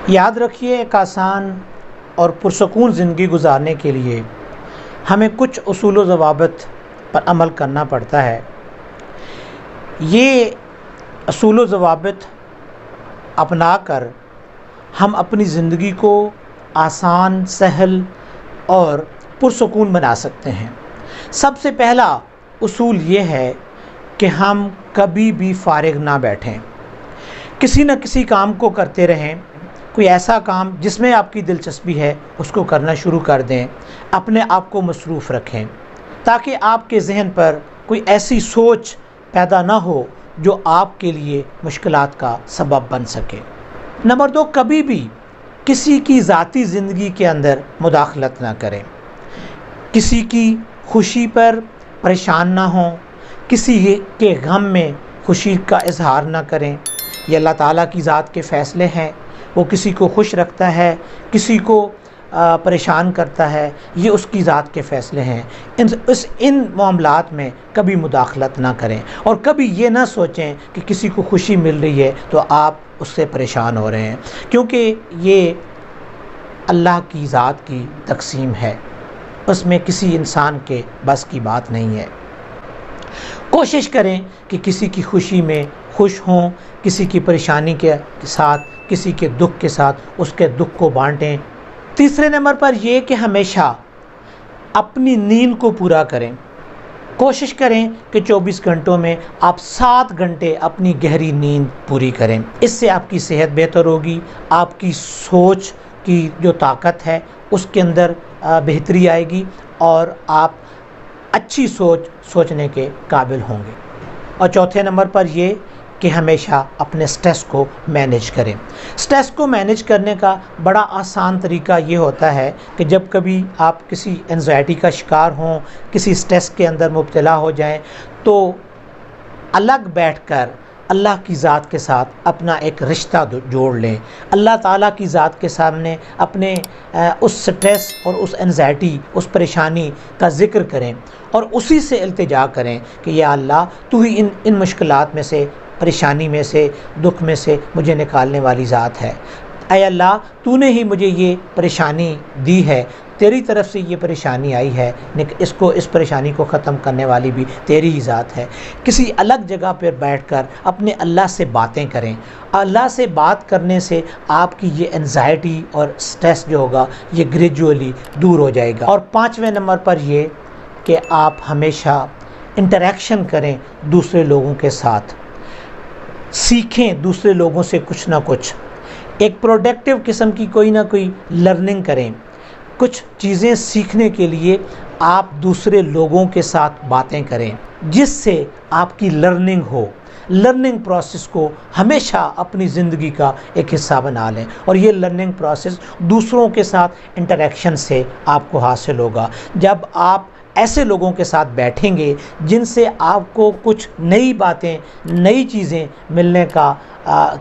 یاد رکھیے، ایک آسان اور پرسکون زندگی گزارنے کے لیے ہمیں کچھ اصول و ضوابط پر عمل کرنا پڑتا ہے۔ یہ اصول و ضوابط اپنا کر ہم اپنی زندگی کو آسان، سہل اور پرسکون بنا سکتے ہیں۔ سب سے پہلا اصول یہ ہے کہ ہم کبھی بھی فارغ نہ بیٹھیں، کسی نہ کسی کام کو کرتے رہیں۔ کوئی ایسا کام جس میں آپ کی دلچسپی ہے اس کو کرنا شروع کر دیں، اپنے آپ کو مصروف رکھیں تاکہ آپ کے ذہن پر کوئی ایسی سوچ پیدا نہ ہو جو آپ کے لیے مشکلات کا سبب بن سکے۔ نمبر 2، کبھی بھی کسی کی ذاتی زندگی کے اندر مداخلت نہ کریں، کسی کی خوشی پر پریشان نہ ہوں، کسی کے غم میں خوشی کا اظہار نہ کریں۔ یہ اللہ تعالیٰ کی ذات کے فیصلے ہیں، وہ کسی کو خوش رکھتا ہے، کسی کو پریشان کرتا ہے، یہ اس کی ذات کے فیصلے ہیں۔ ان معاملات میں کبھی مداخلت نہ کریں، اور کبھی یہ نہ سوچیں کہ کسی کو خوشی مل رہی ہے تو آپ اس سے پریشان ہو رہے ہیں، کیونکہ یہ اللہ کی ذات کی تقسیم ہے، اس میں کسی انسان کے بس کی بات نہیں ہے۔ کوشش کریں کہ کسی کی خوشی میں خوش ہوں، کسی کی پریشانی کے ساتھ، کسی کے دکھ کے ساتھ اس کے دکھ کو بانٹیں۔ تیسرے نمبر پر یہ کہ ہمیشہ اپنی نیند کو پورا کریں۔ کوشش کریں کہ 24 گھنٹوں میں آپ 7 گھنٹے اپنی گہری نیند پوری کریں۔ اس سے آپ کی صحت بہتر ہوگی، آپ کی سوچ کی جو طاقت ہے اس کے اندر بہتری آئے گی، اور آپ اچھی سوچنے کے قابل ہوں گے۔ اور چوتھے نمبر پر یہ کہ ہمیشہ اپنے سٹریس کو مینیج کریں۔ سٹریس کو مینیج کرنے کا بڑا آسان طریقہ یہ ہوتا ہے کہ جب کبھی آپ کسی انزائٹی کا شکار ہوں، کسی سٹریس کے اندر مبتلا ہو جائیں، تو الگ بیٹھ کر اللہ کی ذات کے ساتھ اپنا ایک رشتہ جوڑ لیں، اللہ تعالیٰ کی ذات کے سامنے اپنے اس سٹریس اور اس انزائٹی، اس پریشانی کا ذکر کریں، اور اسی سے التجا کریں کہ یا اللہ، تو ہی ان مشکلات میں سے، پریشانی میں سے، دکھ میں سے مجھے نکالنے والی ذات ہے۔ اے اللہ، تو نے ہی مجھے یہ پریشانی دی ہے، تیری طرف سے یہ پریشانی آئی ہے، اس پریشانی کو ختم کرنے والی بھی تیری ہی ذات ہے۔ کسی الگ جگہ پر بیٹھ کر اپنے اللہ سے باتیں کریں۔ اللہ سے بات کرنے سے آپ کی یہ انزائٹی اور سٹریس جو ہوگا یہ گریجولی دور ہو جائے گا۔ اور 5ویں نمبر پر یہ کہ آپ ہمیشہ انٹریکشن کریں دوسرے لوگوں کے ساتھ، سیکھیں دوسرے لوگوں سے کچھ نہ کچھ، ایک پروڈکٹیو قسم کی کوئی نہ کوئی لرننگ کریں۔ کچھ چیزیں سیکھنے کے لیے آپ دوسرے لوگوں کے ساتھ باتیں کریں جس سے آپ کی لرننگ ہو۔ لرننگ پروسیس کو ہمیشہ اپنی زندگی کا ایک حصہ بنا لیں، اور یہ لرننگ پروسیس دوسروں کے ساتھ انٹریکشن سے آپ کو حاصل ہوگا۔ جب آپ ایسے لوگوں کے ساتھ بیٹھیں گے جن سے آپ کو کچھ نئی باتیں، نئی چیزیں ملنے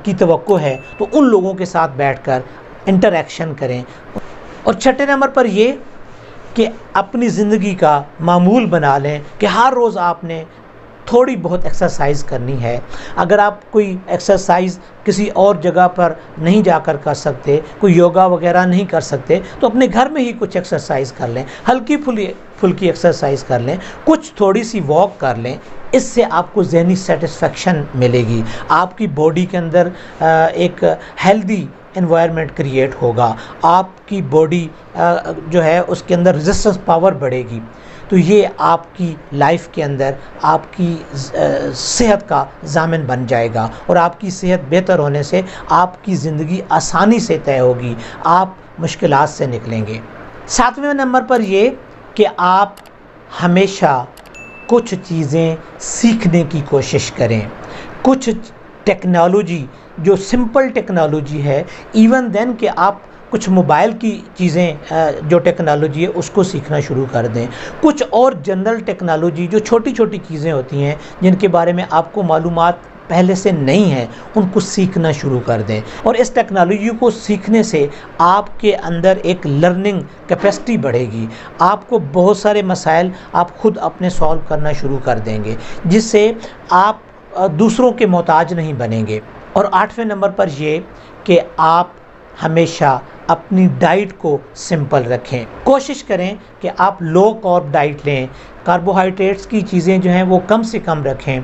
کی توقع ہے، تو ان لوگوں کے ساتھ بیٹھ کر انٹریکشن کریں۔ اور 6 نمبر پر یہ کہ اپنی زندگی کا معمول بنا لیں کہ ہر روز آپ نے تھوڑی بہت ایکسرسائز کرنی ہے۔ اگر آپ کوئی ایکسرسائز کسی اور جگہ پر نہیں جا کر سکتے، کوئی یوگا وغیرہ نہیں کر سکتے، تو اپنے گھر میں ہی کچھ ایکسرسائز کر لیں، ہلکی پھلکی ایکسرسائز کر لیں، کچھ تھوڑی سی واک کر لیں۔ اس سے آپ کو ذہنی سیٹسفیکشن ملے گی، آپ کی باڈی کے اندر ایک ہیلدی انوائرمنٹ کریٹ ہوگا، آپ کی باڈی جو ہے اس کے اندر ریزسٹنس پاور بڑھے گی، تو یہ آپ کی لائف کے اندر آپ کی صحت کا ضامن بن جائے گا، اور آپ کی صحت بہتر ہونے سے آپ کی زندگی آسانی سے طے ہوگی، آپ مشکلات سے نکلیں گے۔ 7ویں نمبر پر یہ کہ آپ ہمیشہ کچھ چیزیں سیکھنے کی کوشش کریں، کچھ ٹیکنالوجی جو سمپل ٹیکنالوجی ہے، ایون دین کہ آپ کچھ موبائل کی چیزیں جو ٹیکنالوجی ہے اس کو سیکھنا شروع کر دیں، کچھ اور جنرل ٹیکنالوجی جو چھوٹی چھوٹی چیزیں ہوتی ہیں جن کے بارے میں آپ کو معلومات پہلے سے نہیں ہے، ان کو سیکھنا شروع کر دیں، اور اس ٹیکنالوجی کو سیکھنے سے آپ کے اندر ایک لرننگ کیپیسٹی بڑھے گی، آپ کو بہت سارے مسائل آپ خود اپنے سالو کرنا شروع کر دیں گے، جس سے آپ دوسروں کے محتاج نہیں بنیں گے۔ اور 8ویں نمبر پر یہ کہ آپ ہمیشہ اپنی ڈائٹ کو سمپل رکھیں. کوشش کریں کہ آپ لو کارب ڈائٹ لیں. کاربوہائیڈریٹس کی چیزیں جو ہیں وہ کم سے کم رکھیں.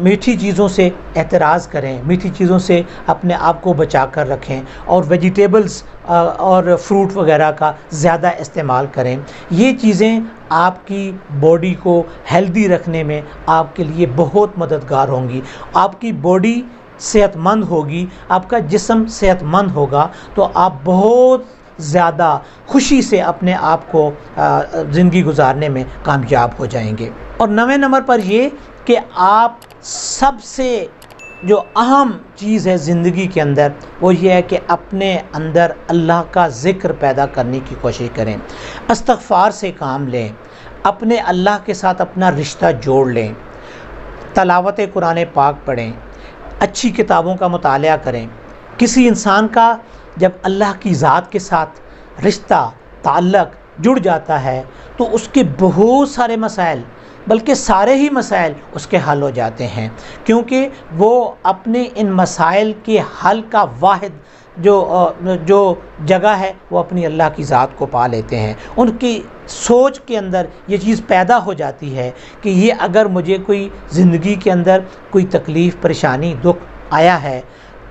میٹھی چیزوں سے اعتراض کریں, میٹھی چیزوں سے اپنے آپ کو بچا کر رکھیں, اور ویجیٹیبلز اور فروٹ وغیرہ کا زیادہ استعمال کریں. یہ چیزیں آپ کی باڈی کو ہیلدی رکھنے میں آپ کے لیے بہت مددگار ہوں گی. آپ کی باڈی صحت مند ہوگی, آپ کا جسم صحت مند ہوگا, تو آپ بہت زیادہ خوشی سے اپنے آپ کو زندگی گزارنے میں کامیاب ہو جائیں گے. اور 9ویں نمبر پر یہ کہ آپ سب سے جو اہم چیز ہے زندگی کے اندر وہ یہ ہے کہ اپنے اندر اللہ کا ذکر پیدا کرنے کی کوشش کریں. استغفار سے کام لیں, اپنے اللہ کے ساتھ اپنا رشتہ جوڑ لیں, تلاوت قرآن پاک پڑھیں, اچھی کتابوں کا مطالعہ کریں. کسی انسان کا جب اللہ کی ذات کے ساتھ رشتہ تعلق جڑ جاتا ہے تو اس کے بہت سارے مسائل, بلکہ سارے ہی مسائل اس کے حل ہو جاتے ہیں, کیونکہ وہ اپنے ان مسائل کے حل کا واحد جو جگہ ہے وہ اپنی اللہ کی ذات کو پا لیتے ہیں. ان کی سوچ کے اندر یہ چیز پیدا ہو جاتی ہے کہ یہ اگر مجھے کوئی زندگی کے اندر کوئی تکلیف, پریشانی, دکھ آیا ہے,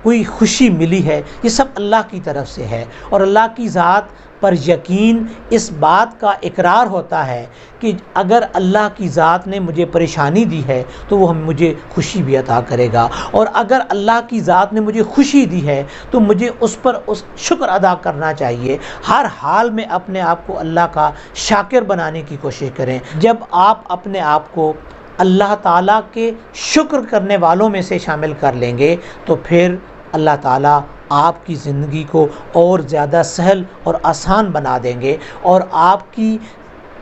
کوئی خوشی ملی ہے, یہ سب اللہ کی طرف سے ہے. اور اللہ کی ذات پر یقین اس بات کا اقرار ہوتا ہے کہ اگر اللہ کی ذات نے مجھے پریشانی دی ہے تو وہ مجھے خوشی بھی عطا کرے گا, اور اگر اللہ کی ذات نے مجھے خوشی دی ہے تو مجھے اس پر شکر ادا کرنا چاہیے. ہر حال میں اپنے آپ کو اللہ کا شاکر بنانے کی کوشش کریں. جب آپ اپنے آپ کو اللہ تعالیٰ کے شکر کرنے والوں میں سے شامل کر لیں گے تو پھر اللہ تعالیٰ آپ کی زندگی کو اور زیادہ سہل اور آسان بنا دیں گے, اور آپ کی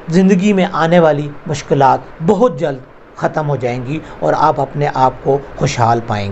زندگی میں آنے والی مشکلات بہت جلد ختم ہو جائیں گی, اور آپ اپنے آپ کو خوشحال پائیں گے.